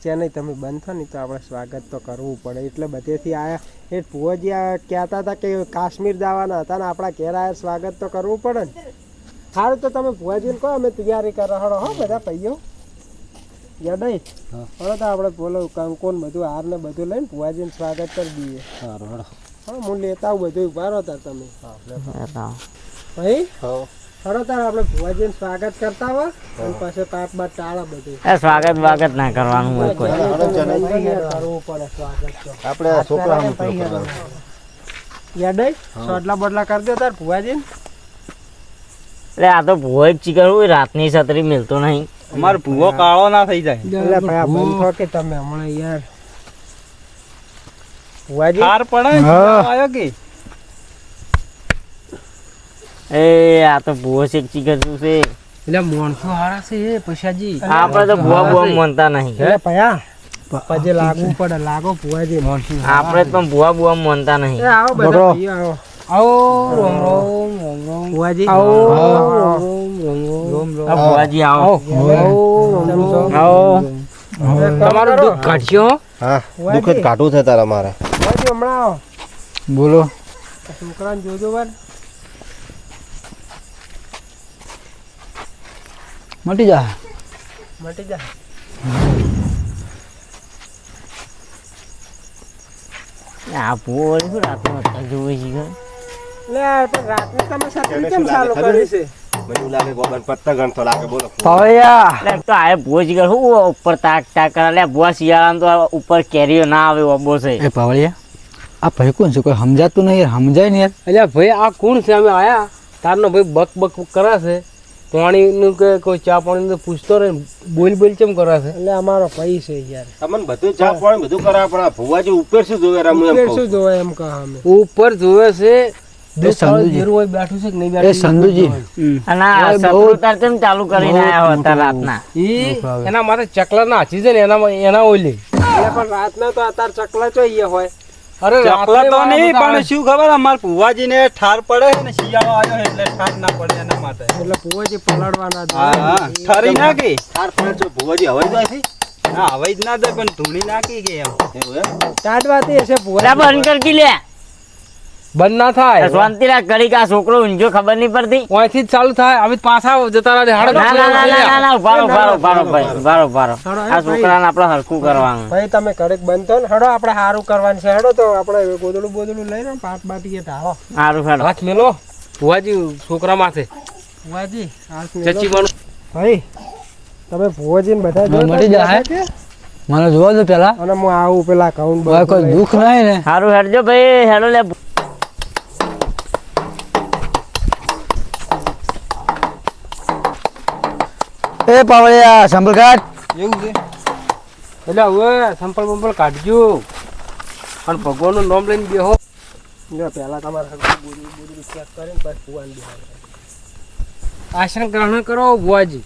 [SPEAKER 2] નહીં તમે બંધ થો ને તો આપણે સ્વાગત તો કરવું પડે એટલે બધેથી આયા એ ભુવાજી આ કહેતા હતા કે કાશ્મીર જવાના હતા ને આપણા ઘેર આયા સ્વાગત તો કરવું પડે ને. સારું તો તમે ભુવાજીને કહો અમે તૈયારી કરો હળો હો બધા પૈયો યડઈ હળો તો આપણે બોલો કંકોન બધું હાર ને બધું લઈને ભુવાજીને સ્વાગત કરી દઈએ. હા હું લેતા આવું બધું ઉભા રહો તાર તમે ભાઈ હળો તાર આપણે ભુવાજીને સ્વાગત કરતા હોય અને પછી પાપ બાદ ટાળા બધું
[SPEAKER 6] સ્વાગત ના કરવાનું હોય કોઈ.
[SPEAKER 2] કરવું પડે સ્વાગત તો
[SPEAKER 4] આપણે છોકરા
[SPEAKER 2] યડઈ સોટલા બોટલા કરી દો તાર ભુવાજીને.
[SPEAKER 6] એટલે આ તો ભૂવો એક ચીકર હોય રાતની છત્રી મિલતો નહીં.
[SPEAKER 7] અમારો ભૂવો કાળો ના થઈ જાય.
[SPEAKER 2] એટલે ભાઈ આ બંધ થો કે તમે હમણાં યાર ભુવાજી
[SPEAKER 7] હાર પડે ને આવ્યો કે
[SPEAKER 6] એ આ તો ભૂવો છે એક ચીકર શું છે.
[SPEAKER 3] એટલે માણસો હારા છે એ પૈસાજી.
[SPEAKER 6] આપણે તો ભૂવા માનતા નહીં.
[SPEAKER 2] એટલે ભયા પછી લાગવું પડે લાગો ભુવાજી
[SPEAKER 6] આપણે પણ ભૂવા માનતા નહીં.
[SPEAKER 2] એ આવો બધા ભાઈઓ આવો
[SPEAKER 3] આવો રોમ રોમ રોમ રોમ
[SPEAKER 2] ભુવાજી
[SPEAKER 3] આવો
[SPEAKER 2] આવો.
[SPEAKER 6] આ ભૂવાજી આવો આવો.
[SPEAKER 3] તમારું દુઃખ કાઢશો.
[SPEAKER 4] હા દુઃખ જ કાઢવું છે તારા મારે.
[SPEAKER 2] ભુવાજી હમણાં આવો
[SPEAKER 8] બોલો.
[SPEAKER 2] આ છોકરાને જોજો વાર
[SPEAKER 8] મટી જા.
[SPEAKER 2] મટી જાય.
[SPEAKER 6] આ ભૂવો વળી શું રાતનું અત્યારે જોવે છે કે?
[SPEAKER 2] લે પણ રાતને તમે છત્રી કેમ ચાલુ કરી છે?
[SPEAKER 4] મને એવું લાગે ગોબન પત્તા ગણતો લાગે બોલો.
[SPEAKER 8] પાવળિયા
[SPEAKER 6] એટલે તો આ ભૂવો ચીકર શું ઉપર તાક તાક કરે. એટલે ભૂવા શિયાળામાં તો ઉપર કેરીઓ ના આવે ઓબો છે.
[SPEAKER 8] એ પાવળિયા આ ભાઈ કોણ છે કોઈ સમજાતું નહીં યાર સમજાય ને યાર.
[SPEAKER 3] એટલે ભાઈ આ કોણ છે? અમે આયા તારનો ભાઈ બક બક કરે છે. પાણીનું કે કોઈ ચા પાણી પૂછતો રહે બોલ બોલ કેમ કરે છે?
[SPEAKER 2] એટલે અમારો ભાઈ છે યાર.
[SPEAKER 4] તમને બધું ચા પાણી બધું કરાવે પણ આ ભુવાજી ઉપર શું જોવે રે? હું એમ
[SPEAKER 2] ફેર
[SPEAKER 4] કહું.
[SPEAKER 2] શું જોવે એમ કહો અમે.
[SPEAKER 3] ઉપર જોવે છે
[SPEAKER 8] એ સંધુજી.
[SPEAKER 3] જીરું હોય બેઠું છે કે નહીં
[SPEAKER 8] એ
[SPEAKER 3] બેઠું?
[SPEAKER 8] સંધુજી
[SPEAKER 6] અને આ સપનું તાર કેમ ચાલુ કરીને આયા હો અત્યારે રાતના?
[SPEAKER 3] એના માથે ચકલા ના હાચી છે ને એના ઓલી.
[SPEAKER 2] એટલે પણ રાતના તો અત્યારે ચકલા જોઈએ હોય.
[SPEAKER 3] અરે
[SPEAKER 7] ચકલા તો નહીં પણ શું ખબર અમાર ભુવાજીને ઠાર પડે ને શિયાળો આવ્યો એટલે ઠાર ના પડે એના માટે.
[SPEAKER 2] એટલે ભુવાજી પલાડવાના જ
[SPEAKER 7] હા
[SPEAKER 2] હોય.
[SPEAKER 7] હા ઠરી નાખી.
[SPEAKER 4] તાર પણ જો ભુવાજી હવાઈ જાય છે
[SPEAKER 7] હા હવે જ ના દે પણ ધૂણી નાખી કે એમ.
[SPEAKER 4] એવું એમ?
[SPEAKER 2] ટાટવાથી હશે
[SPEAKER 6] અલા
[SPEAKER 2] ભુવાજી.
[SPEAKER 6] બંધ કરકી લે.
[SPEAKER 3] બંધ ના થાય.
[SPEAKER 6] શાંતિ રાખ ઘડીક. આ છોકરો ઊંઝો ખબર નહીં પડતી.
[SPEAKER 3] અહીંથી જ ચાલુ થાય. અમે પાછા જતા રહે.
[SPEAKER 6] ના ના ના ના ના ઉભારો ભાઈ ઉભારો. આ છોકરાને આપણે હરખું કરવાનું.
[SPEAKER 2] ભાઈ તમે ઘડીક બંધ થો ને હડો આપણે સારું કરવાનું છે. હડો તો આપણે ગોદડું બોદડું લઈને પાટ બાટીએ ઢાળો.
[SPEAKER 6] સારું હેડો.
[SPEAKER 3] હાથ મેલો ભુવાજી છોકરા માથે.
[SPEAKER 2] ભુવાજી હાથ મેલો.
[SPEAKER 3] ચચી બનો.
[SPEAKER 2] ભાઈ તમે ભુવાજીને બધા
[SPEAKER 8] મને
[SPEAKER 2] જોતા
[SPEAKER 8] મટી જાય.
[SPEAKER 2] છે?
[SPEAKER 8] મને જોવા દો પેલા.
[SPEAKER 2] અને હું આવું પેલા કહું
[SPEAKER 8] હવે કોઈ દુઃખ નહીં ને.
[SPEAKER 6] સારું હેડજો ભાઈ. હેડો લે.
[SPEAKER 8] એ પાવળિયા સંભળઘાટ.
[SPEAKER 7] એવું છે.
[SPEAKER 3] એટલે હવે સંપલ બંપલ કાઢજો અને ભગવાનનું નામ લઈને બેહો.
[SPEAKER 2] પેલા તમારે બોદડું ચેક કરીને પછી ભુવાને બેહાડો.
[SPEAKER 3] આશ્રમ ગ્રહણ કરો ભુવાજી.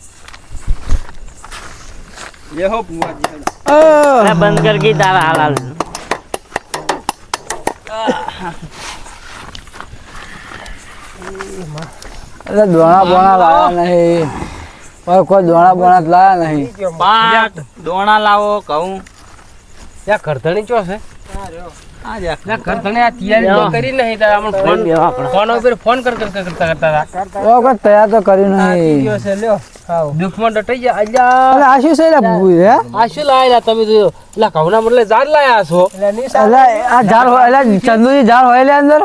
[SPEAKER 7] બેહો ભુવાજી.
[SPEAKER 6] અરે બંધ કરકી તારા હાલ હાલ.
[SPEAKER 8] એટલે દોણા બોણા લાયા નહીં. કોઈ દોણા બોણા લાયા નહીં.
[SPEAKER 7] પાટ દોણા લાવો કહું.
[SPEAKER 3] ત્યાં કરધણી ચો છે?
[SPEAKER 7] આ જા.
[SPEAKER 3] કરધણી આ તૈયારી તો કરી નહીં. તારે આમને ફોન
[SPEAKER 6] બેહો આપણે.
[SPEAKER 3] ફોન ઉપર ફોન કરતા હતા.
[SPEAKER 8] કોઈ તૈયાર તો કર્યું નહીં.
[SPEAKER 2] ગયો છે લ્યો. આવો.
[SPEAKER 3] દુઃખમાં ડટાઈ ગયા. અલ્યા
[SPEAKER 8] અરે આ શું છે લે ભૂઈ રે?
[SPEAKER 3] આ શું લાયેલા તમે તો? એટલે ઘઉંના બદલે ઝાડ લાયા છો.
[SPEAKER 2] એટલે નિશા
[SPEAKER 8] એટલે આ ઝાડ હોય એટલે ચંદુજી ઝાડ હોય લે અંદર.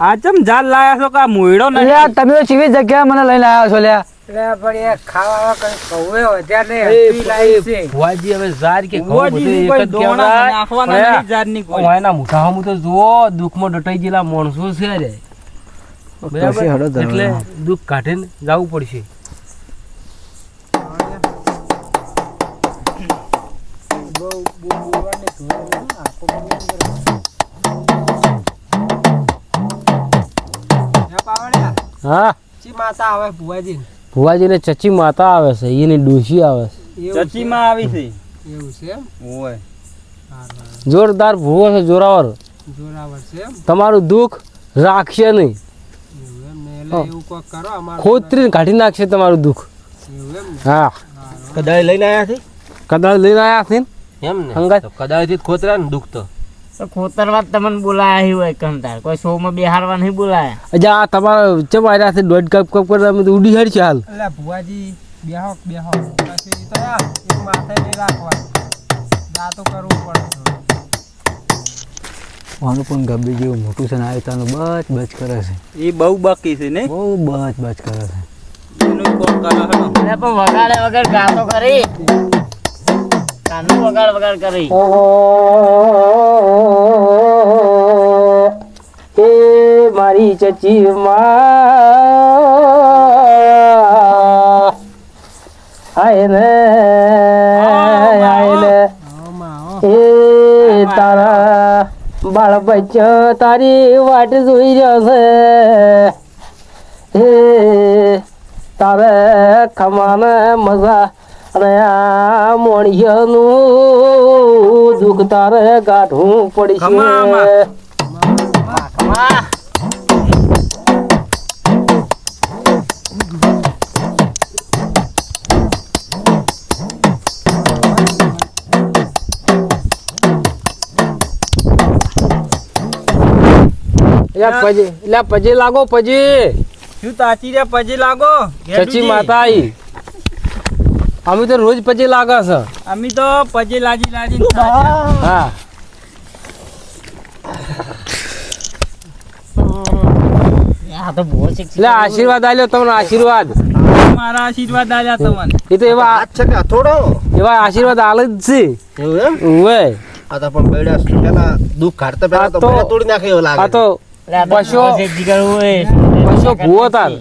[SPEAKER 7] આ ચમ જાલ લાયા છો કા મોયડો નહીં?
[SPEAKER 8] એટલે તમે તો ચીવી જગ્યાએ મને લઈને આવ્યા છો લ્યા.
[SPEAKER 2] એટલે પણ એ ખાવા કઈ કૌવે હોય ત્યાં નહીં
[SPEAKER 3] એ
[SPEAKER 2] હસી લાવી છે.
[SPEAKER 3] ભુવાજી હવે ઝાડ કે ઘઉં
[SPEAKER 7] ભુવાજીની
[SPEAKER 3] બધું
[SPEAKER 7] કોઈ
[SPEAKER 3] એક જ
[SPEAKER 7] દોણા
[SPEAKER 3] કહેવાય.
[SPEAKER 7] નાખવાના
[SPEAKER 3] ભયા,
[SPEAKER 7] નહીં ઝાડની કોઈ.
[SPEAKER 3] એના મોઢામાં તો જુઓ દુઃખમાં ડટાઈ ગયેલા માણસો છે રે.
[SPEAKER 8] પછી હળો
[SPEAKER 3] બરાબર?
[SPEAKER 8] ધરવાના.
[SPEAKER 3] એટલે દુઃખ કાઢીને જવું પડશે. હા
[SPEAKER 2] ચી માતા આવે ભુવાજી
[SPEAKER 3] ભુવાજીને ચચી માતા આવે છે એની ડોશી આવે છે.
[SPEAKER 7] ચચીમાં આવી છે.
[SPEAKER 2] એવું છે એમ
[SPEAKER 7] ઓય.
[SPEAKER 3] જોરદાર ભૂવો છે જોરાવર.
[SPEAKER 2] જોરાવર છે એમ
[SPEAKER 3] તમારું દુઃખ રાખશે નહીં.
[SPEAKER 2] એવું એમ ને એટલે એવું કોક કરો અમારે
[SPEAKER 3] ખોતરીને કાઢી નાખશે તમારું દુઃખ.
[SPEAKER 2] એવું એમ ને
[SPEAKER 3] હા
[SPEAKER 4] કદાચ લઈને આવ્યા છે
[SPEAKER 3] કદાચ લઈને આવ્યા છે ને
[SPEAKER 4] એમ ને
[SPEAKER 3] હંગાત.
[SPEAKER 4] તો કદાળથી જ ખોતરા ને દુઃખ તો
[SPEAKER 6] તો ખોતરવા જ તમને બોલાયા હોય કમ તાર કોઈ શોમાં બેહારવા નહીં બોલાયા.
[SPEAKER 3] અજા આ તમારા ચમ આર્યા છે દોઢ કપ કપ કરે અમે તો ઉડી હારી છે હાલ.
[SPEAKER 2] એટલે ભુવાજી બેહો બેહો પછી તો આ એક માથે નહીં રાખવાનું દાતો કરવું પડે થોડું.
[SPEAKER 8] આનું પણ ગબ્બી જેવું મોટું છે ને આ તાનું બચ બચ કરે છે,
[SPEAKER 7] એ બહુ બાકી છે ને
[SPEAKER 8] બહુ બચ બચ કરે છે.
[SPEAKER 7] એનું કોણ કરે હે
[SPEAKER 6] એટલે પણ વગાડે વગર ગાતો કરી કાનનું વગાડ કરી.
[SPEAKER 3] એ મારી ચચી માં આય ને એ તારા બાળ બચ્ચા તારી વાટ જોઈ રહ્યો છે. એ તારે ખમાને મજા અને આ મોણિયાનું દુઃખ તારે ગાઢવું પડશે. પજે લાગો પજે
[SPEAKER 7] શું તાચી રે પછી લાગો
[SPEAKER 3] ચચી માતા આઈ અમે તો રોજ પજે લાગે છે.
[SPEAKER 7] અમે તો પછી લાજી
[SPEAKER 3] હા
[SPEAKER 6] આ તો બહુ શીખ
[SPEAKER 3] એટલે આશીર્વાદ આલ્યો તમને આશીર્વાદ.
[SPEAKER 7] મારા આશીર્વાદ આલ્યા તમને.
[SPEAKER 3] એ તો એવા
[SPEAKER 4] હાથ છે કે હથોડો
[SPEAKER 3] એવા આશીર્વાદ આલે જ છે.
[SPEAKER 4] એવું એમ
[SPEAKER 3] ઉવે
[SPEAKER 4] આ તો પણ બૈડા પેલા દુઃખ કાઢતા પેલા તો
[SPEAKER 3] આ તો-
[SPEAKER 4] બૈડા તોડી નાખે એવું લાગે
[SPEAKER 3] આ તો પશુ- પશુ ભૂવો તાર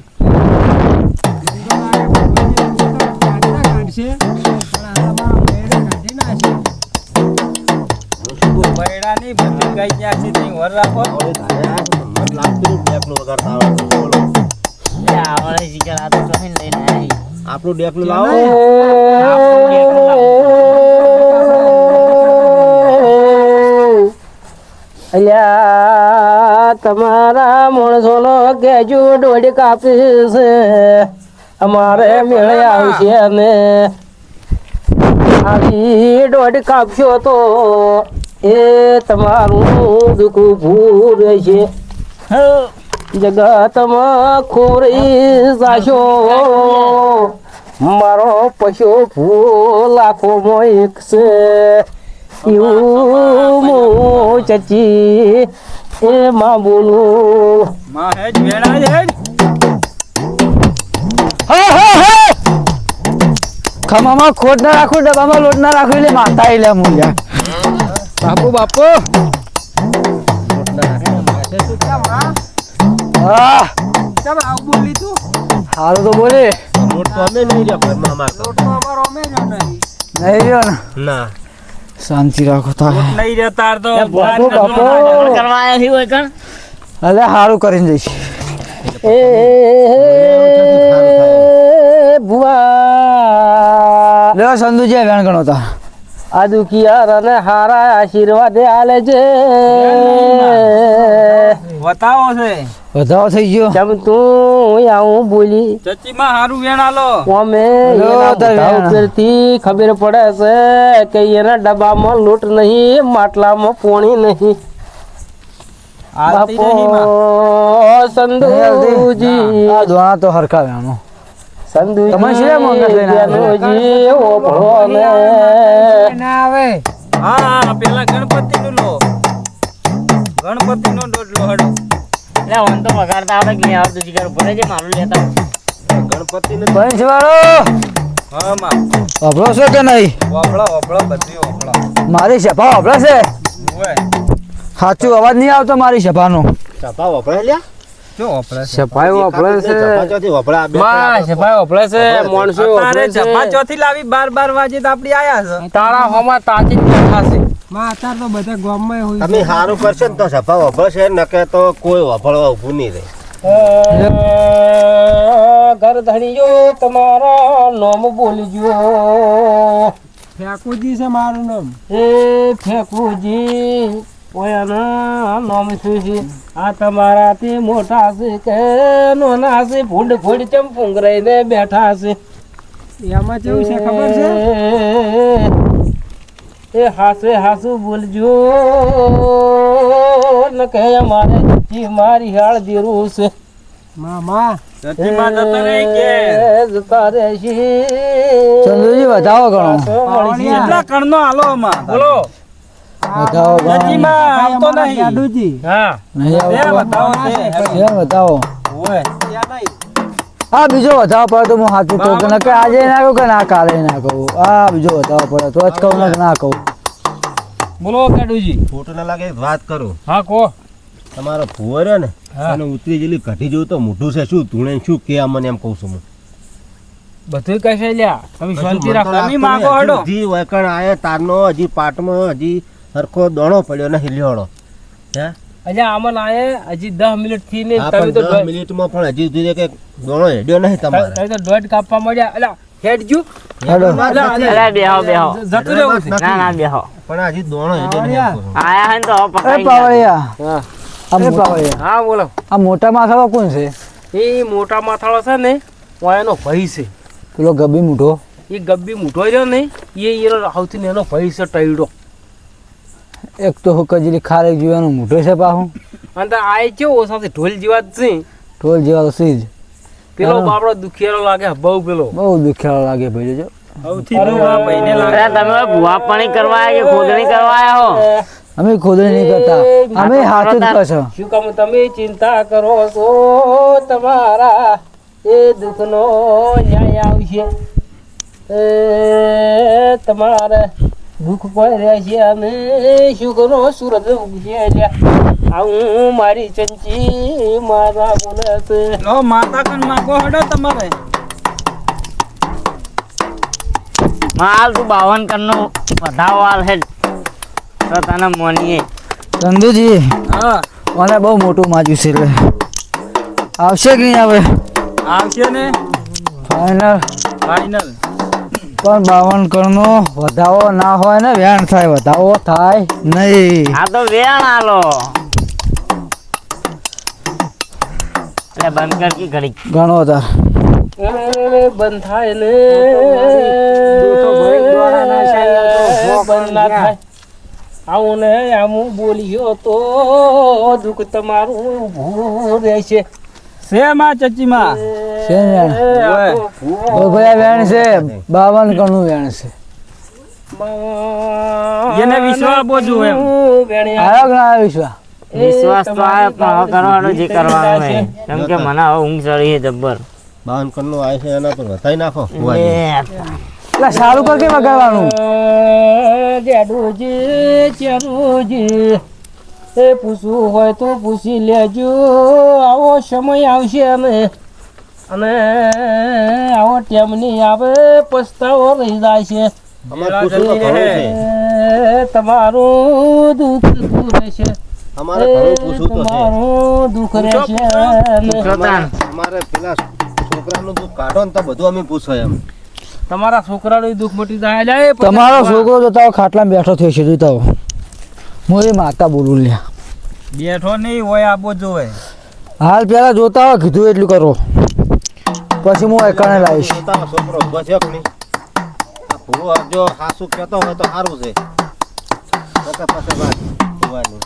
[SPEAKER 7] બૈડા નહીં બધી કઈ જ્યાં છે ત્યાં વર રાખો.
[SPEAKER 4] હવે ધાર્યા છે તો મન લાગતું નહીં ડેકલું વગાડતા આવડે છે. બોલો.
[SPEAKER 6] આવડે શીખર આ તો ચોથી લઈને આવી.
[SPEAKER 4] આપણું ડેકલું લાવો
[SPEAKER 3] અલ્યા તમારા માણસોનો કેજુ દોઢ કાપી છે અમારે મેળે આવશે ને આવી દોઢ કાપશો તો એ તમારું દુઃખ ઊભું રહેશે. જગતમાં ખોરી જાશો મારો પશુ ભૂ લાખોમાં એક છે એવું હું ચચી એમાં બોલું.
[SPEAKER 7] માં હેજ વેણા જ હેજ.
[SPEAKER 8] ખમામાં ખોટ ના રાખું, ડબ્બામાં લોટ ના રાખું, એટલે માતા એટલે મૂલ્યા.
[SPEAKER 3] બાપુ બાપુ
[SPEAKER 8] હા
[SPEAKER 2] ચાલ આવું બોલી તું
[SPEAKER 8] સારું તો બોલે
[SPEAKER 4] રોટ તો અમે નહીં રહ્યા ઘરમાં અમારે તો.
[SPEAKER 2] તો અમારો અમે જ નહીં.
[SPEAKER 8] નહીં રહ્યો ને
[SPEAKER 4] ના
[SPEAKER 8] શાંતિ રાખો તારે.
[SPEAKER 7] નહીં રે તાર તો
[SPEAKER 8] બાપુ બાપુ
[SPEAKER 6] કરવા આવ્યા છીએ હોય કણ
[SPEAKER 8] અલે સારું કરીને જઈશ.
[SPEAKER 3] એ ભુવા
[SPEAKER 8] લે સંધુજી વેણ ગણો તા
[SPEAKER 3] આ દુખિયાર અને હારા આશીર્વાદ આલે છે.
[SPEAKER 7] બતાવો છે
[SPEAKER 8] વધારો થઈ ગયો.
[SPEAKER 3] જેમ તું આવું બોલી
[SPEAKER 7] ચચી માં હારું વેણાલો.
[SPEAKER 3] અમે
[SPEAKER 8] લો,
[SPEAKER 3] એના
[SPEAKER 8] તાર
[SPEAKER 3] બધા
[SPEAKER 8] વેણ.
[SPEAKER 3] ઉપરથી ખબર પડે છે કે એના ડબ્બામાં લૂંટ નહીં માટલામાં પોણી નહીં.
[SPEAKER 7] આલતી નહીં માં.
[SPEAKER 3] બાપો સંધુજી
[SPEAKER 8] આ દોણા તો હરખા વેણો.
[SPEAKER 3] સંધુજી
[SPEAKER 8] તમે શું એમ મંગળ લઈને આવ્યા?
[SPEAKER 3] બેનોજી ઓભળો ને.
[SPEAKER 2] ના આવે
[SPEAKER 7] હા પેલા ગણપતિ નું લો. ગણપતિ નો દોડલો હડો.
[SPEAKER 6] એટલે ઓન તો વગાડતા આવડે કે નહીં આવડતું શીખર ભરે છે મારું લેતા
[SPEAKER 4] ગણપતિને
[SPEAKER 8] બંશવાળો
[SPEAKER 7] હા માં
[SPEAKER 8] વાપરો છો કે નહીં?
[SPEAKER 7] વપળો બધી વપળો.
[SPEAKER 8] મારી સભા વાપરા છે.
[SPEAKER 7] ઓય
[SPEAKER 8] સાચું અવાજ નહીં આવતો મારી સભાનો.
[SPEAKER 4] ચપા વપરાય લ્યા
[SPEAKER 7] શું વપળે છે?
[SPEAKER 3] સફાઈ વપરાય છે.
[SPEAKER 4] ચપા ચોથી વપરાય બે
[SPEAKER 3] માં સફાઈ વપરાય છે. માણસો
[SPEAKER 7] તારે
[SPEAKER 3] વપરાય
[SPEAKER 7] જપા
[SPEAKER 3] છે.
[SPEAKER 7] ચોથી લાવી 12 વાગે તો આપડી આયા છે.
[SPEAKER 3] તારા હોમાં તાજી જ બેઠા છે.
[SPEAKER 2] માં અત્યારે તો બધા ગામમાં હોય
[SPEAKER 4] તમે સારું કરશો ને તો સફા વપરશે નકે તો કોઈ વપરવા ઊભું નહીં રહે.
[SPEAKER 3] ઘર ધણીઓ તમારા નામ બોલજો.
[SPEAKER 2] ફેકુજી છે મારું નામ.
[SPEAKER 3] એ ફેકુજી ઓયાના નામ શું છે? આ તમારાથી મોટા છે કે નાના છે? ફૂંડ ફૂંડ ચમ ફૂંગરાઈને બેઠા છે.
[SPEAKER 2] એમાં કેવું છે ખબર છે?
[SPEAKER 3] એ હાસે હાસુ બોલજો ન કે અમારે જી મારી હાળ દેરું છે
[SPEAKER 2] મામા
[SPEAKER 7] સચીમાં જતા રહી કે
[SPEAKER 3] જતા રહેશે
[SPEAKER 8] ચંદુજી વધાવો ગણો
[SPEAKER 7] કેટલા કણનો હાલો આમાં
[SPEAKER 3] બોલો
[SPEAKER 8] વધાવો ગણો
[SPEAKER 7] સચીમાં આવતો નહીં
[SPEAKER 2] જાડુજી
[SPEAKER 3] હા
[SPEAKER 8] નહીં
[SPEAKER 7] બે
[SPEAKER 8] આવતો
[SPEAKER 7] બતાવો છે
[SPEAKER 8] છે વધાવો
[SPEAKER 7] ઓય
[SPEAKER 8] હા બીજો વધાવો પડે તો હું સાચું કહું કે નકે આજે ના કહું કે ના કાલે ના કહું હા બીજો વધાવો પડે તો જ કહું ને કે ના કહું
[SPEAKER 3] બોલો કાડુજી
[SPEAKER 4] ખોટું ના લાગે એક વાત કરું
[SPEAKER 3] હા કો
[SPEAKER 4] તમારો ભૂવો રહ્યો ને
[SPEAKER 3] હા.
[SPEAKER 4] અને ઉતરી જેલી કઢી જેવું તો મોઢું છે શું ધૂણે શું કે મને એમ કહું છું હું
[SPEAKER 3] બધું કશે લ્યા તમે શાંતિ રાખો
[SPEAKER 7] તમે માગો હડો.
[SPEAKER 4] હજી વૈકણ આયે તારનો હજી પાટમાં હજી સરખો દોણો પડ્યો ને હિલ્યોડો હે
[SPEAKER 3] અલ્યા આમાં આયે હજી 10 મિનિટ થી ને
[SPEAKER 4] આ
[SPEAKER 3] તમે
[SPEAKER 4] પણ
[SPEAKER 3] તો
[SPEAKER 4] 10 મિનિટમાં પણ હજી સુધી કે દોણો હેડ્યો નહીં તમારે
[SPEAKER 3] તમે તો દોઢ કાપવા મળ્યા અલ્યા હેડ જો
[SPEAKER 8] હેડો
[SPEAKER 6] અરે બેહો બેહો
[SPEAKER 3] જતું રહેવું છે
[SPEAKER 6] ના ના બેહો
[SPEAKER 4] પણ હજી દોણો હેડ્યો નહીં એમ કહું છું.
[SPEAKER 6] આયા હે ને તો
[SPEAKER 8] એ
[SPEAKER 6] પકડી ગયા.
[SPEAKER 8] પાવળિયા
[SPEAKER 3] હા
[SPEAKER 8] આ પાવળિયા
[SPEAKER 3] હા બોલો
[SPEAKER 8] આ મોટા માથાળો કોણ છે
[SPEAKER 3] એ મોટા માથાળો છે ને એનો ભાઈ છે
[SPEAKER 8] પેલો ગબ્બી મૂઠો
[SPEAKER 3] એ ગબ્બી મૂઠો રહ્યો ને એનો સૌથી નાનો ભાઈ છે ટૈડો
[SPEAKER 8] એક તો હુકજલી ખારેક જીવાનો મૂઠો છે પાછું
[SPEAKER 3] અને તો આ કેવો સાથે ઢોલ જેવા જ છે
[SPEAKER 8] ઢોલ જેવા તો સીજ
[SPEAKER 3] પેલો બાપડો દુખિયારો લાગે બહુ પેલો
[SPEAKER 8] બહુ દુખ્યાળો લાગે ભાઈ જો
[SPEAKER 7] સૌથી આ ભાઈને લાગે
[SPEAKER 6] અરે તમે ભૂવા પાણી કરવા આયા કે ખોદણી કરવા આયા હો
[SPEAKER 8] અમે ખોદણી નહીં કરતા અમે હાથ જ કરશો
[SPEAKER 3] શું કામ તમે ચિંતા કરો છો તમારા એ દુઃખનો ન્યાય આવશે એ તમારે દુઃખ કોઈ રહેશે અને શું કરો સૂરજ ઉગશે આવું મારી ચંચી મારા બોલે છે
[SPEAKER 7] લો માતા કન માગો હડો તમારે
[SPEAKER 6] માલ તું 52 કનનો વધાવો હાલ હે તો તને મોનીએ
[SPEAKER 8] ચંદુજી
[SPEAKER 7] હા
[SPEAKER 8] મને બહુ મોટું માજ્યું છે એટલે આવશે કે નહીં આવે
[SPEAKER 7] આવશે ને
[SPEAKER 8] ફાઇનલ
[SPEAKER 7] ફાઇનલ
[SPEAKER 8] પણ 52 કણનો વધાવો ના હોય ને વેણ થાય વધાવો થાય નહીં
[SPEAKER 6] આ તો વેણ આલો એટલે બંધ કર કી ઘડી
[SPEAKER 8] ઘણો તાર
[SPEAKER 3] બંધ થાય ને બંધ ના થાય આવું ને આવું બોલ્યો તો દુઃખ તમારું ઊભું રહેશે
[SPEAKER 7] છે માં ચચીમાં
[SPEAKER 8] છે ને વેણ ઓ ભાઈ વેણ છે 52 કણનું વેણ છે
[SPEAKER 7] એને વિશ્વાસ બહુ જોવે એમ.
[SPEAKER 8] આવ્યો કે ના આવ્યો વિશ્વા
[SPEAKER 6] વિશ્વાસ તો આવે પણ હવે કરવાનું જે કરવાનું હોય કેમ કે મને હવે ઊંઘ ચડી છે જબ્બર
[SPEAKER 4] 52 કણનું આવે છે એના પર વધાઈ નાખો
[SPEAKER 8] એટલે સારું કર કે વગાડવાનું
[SPEAKER 3] જેડુજી ચેરુજી એ પૂછવું હોય તો પૂછી લેજો આવો સમય આવશે અને આવો ટેમ નહીં આવે પસ્તાવો રહી જાય છે
[SPEAKER 4] અમારે પૂછવું તો ઘણું છે
[SPEAKER 3] તમારું દુઃખ દૂર રહેશે
[SPEAKER 4] અમારે ઘણું પૂછવું તો છે
[SPEAKER 3] તમારું દુઃખ રહેશે
[SPEAKER 4] અમારે પેલા છોકરાનું દુઃખ કાઢો ને તો બધું અમે પૂછો એમ
[SPEAKER 3] તમારા છોકરાનું દુઃખ મટી જાય લે
[SPEAKER 8] તમારો છોકરો જોતા ખાટલામાં બેઠો થયો છે જોતા હું એ માતા બોલું લ્યા
[SPEAKER 7] બેઠો નહીં હોય આબો જોવે
[SPEAKER 8] હાલ પેલા જોતા હોય કીધું એટલું કરો પછી હું એકણે લાવીશ
[SPEAKER 4] પોતાનો છોકરો ઉભો છે કે નહીં આ ભૂવો જો હાસુ કહેતો હોય તો સારું છે નકર પછી વાત ભૂવાની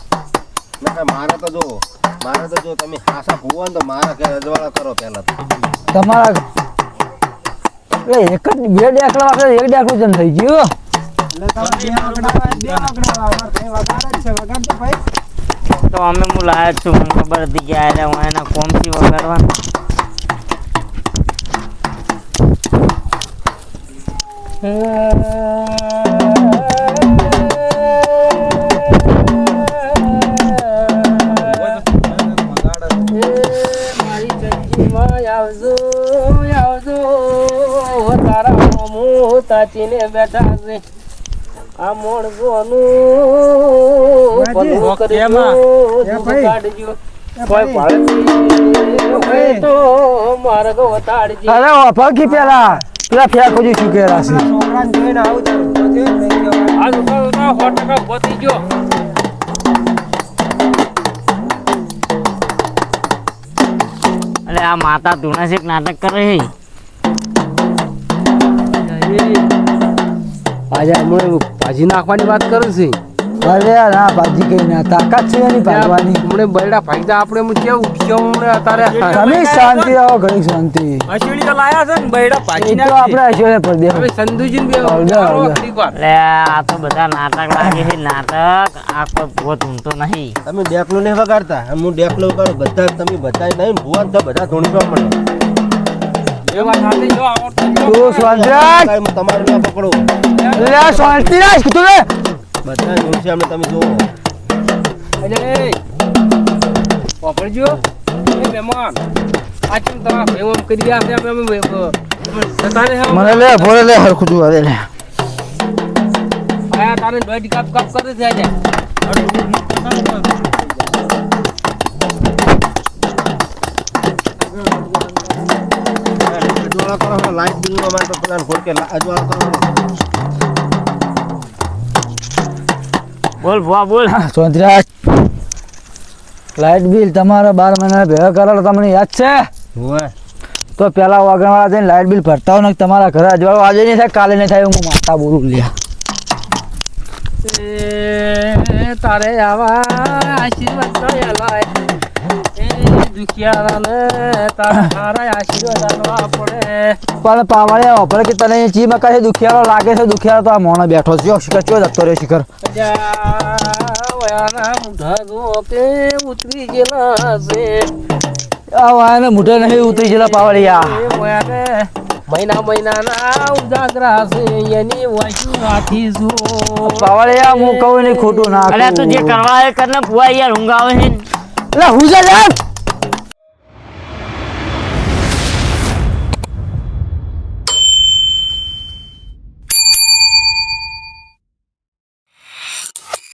[SPEAKER 4] નકર મારે તો જો તમે હાસા ભૂવો ને તો મારા ઘરે અજવાળા કરો પહેલા તો
[SPEAKER 8] તમારા એટલે એક જ બે ડેકડા વાગે એક ડેકડું જમ થઈ ગયું
[SPEAKER 6] તો અમે હું લાયક છું મને ખબર હતી કે આ હું એના કોમથી વગાડવાનું
[SPEAKER 3] મારી ચંચીમાં આવજો આવજો તારા મામું તાચીને બેઠા છે આ મોણસોનું ભલું કરજો, દુઃખ કાઢજો. કોઈ પાળતી તો માર્ગ વતાડજે.
[SPEAKER 8] અરે ઓફર કી પેલા ફેર ખોજી શું કેરા છે
[SPEAKER 3] આ દુકાન 100% પતી ગયો.
[SPEAKER 6] અરે આ માતા તુણાસિક નાટક કરે છે
[SPEAKER 8] આજે અમે
[SPEAKER 3] ભાજી નાખવાની વાત કરે છે
[SPEAKER 8] અરે ના ભાજી કઈ ના તાકાત છે એની ભાગવાની
[SPEAKER 3] હમણે બૈડા ભાગતા આપણે એમ કેવું હમણે અત્યારે
[SPEAKER 8] તમે શાંતિ રહો ઘણી શાંતિ
[SPEAKER 7] અશેડી તો લાયા છે ને બૈડા
[SPEAKER 8] એ
[SPEAKER 7] ભાજી
[SPEAKER 8] તો આપણે હશે પર દે
[SPEAKER 3] હવે સંધુજી બે
[SPEAKER 6] એટલે આ તો બધા નાટક લાગે છે નાટક આ કોઈ ભૂવો ઊંઘતો નહીં
[SPEAKER 4] તમે ડેકલું નહીં વગાડતા હું ડેકલું કરું બધા તમે બધા નહીં ભુવન તો બધા ધૂણી જોવા મળે
[SPEAKER 3] એ વાત સાચી જો આવડતું
[SPEAKER 8] તું શાંતિ રાખ
[SPEAKER 4] કાંઈ હું તમારું ના પકડું
[SPEAKER 8] લે શાંતિ રાખ કીધું ને
[SPEAKER 4] બધા ધૂણશે અમને તમે જુઓ
[SPEAKER 3] અરે વાપરજો એ મહેમાન આ કેમ તમારા ભાઈ આમ કરી ગયા છે અમે તારે
[SPEAKER 8] મને લે ભોલે લે હરખું જોવા દે લે
[SPEAKER 3] આયા તારે દોઢ કપ કરે છે આજે
[SPEAKER 4] અજવાળા કરો લાઈટ બિલ નો તો પેલા ઘોર કે અજવાળા કરો
[SPEAKER 6] બોલ ભુવા બોલ
[SPEAKER 8] શાંતિ રાખ લાઇટ બિલ તમારા 12 મહિના ભેગા કરેલો તમને યાદ છે
[SPEAKER 4] હોય
[SPEAKER 8] તો પેલા વાગણવાળા જઈને લાઇટ બિલ ભરતા હો ને તમારા ઘરે અજવાળો આજે નહીં થાય કાલે નહીં થાય હું માતા બોલું લ્યા
[SPEAKER 3] તારે આવા આશીર્વાદ કરેલા એ દુખિયારાને તારા સારા આશીર્વાદ આલવા પડે
[SPEAKER 8] પણ પાવળે ઓપરે કે તને ચી મકા છે દુખિયારો લાગે છે દુખિયારો તો આ મોણો બેઠો છે જો શિખર ચો જતો રહ્યો શિખર
[SPEAKER 3] વયાના મુઢા જો કે ઉતરી ગયેલા છે
[SPEAKER 8] આ વાયને મુઢે નહીં ઉતરી ગયેલા પાવળિયા
[SPEAKER 3] એ વયાને મહિનાના ઉજાગરા છે એની વાંચું રાખીશું
[SPEAKER 8] પાવળિયા હું કહું નહીં ખોટું ના
[SPEAKER 6] અરે તું જે કરવા એ કર ને ભુવા યાર ઊંઘ આવે છે
[SPEAKER 8] એટલે હું જા લે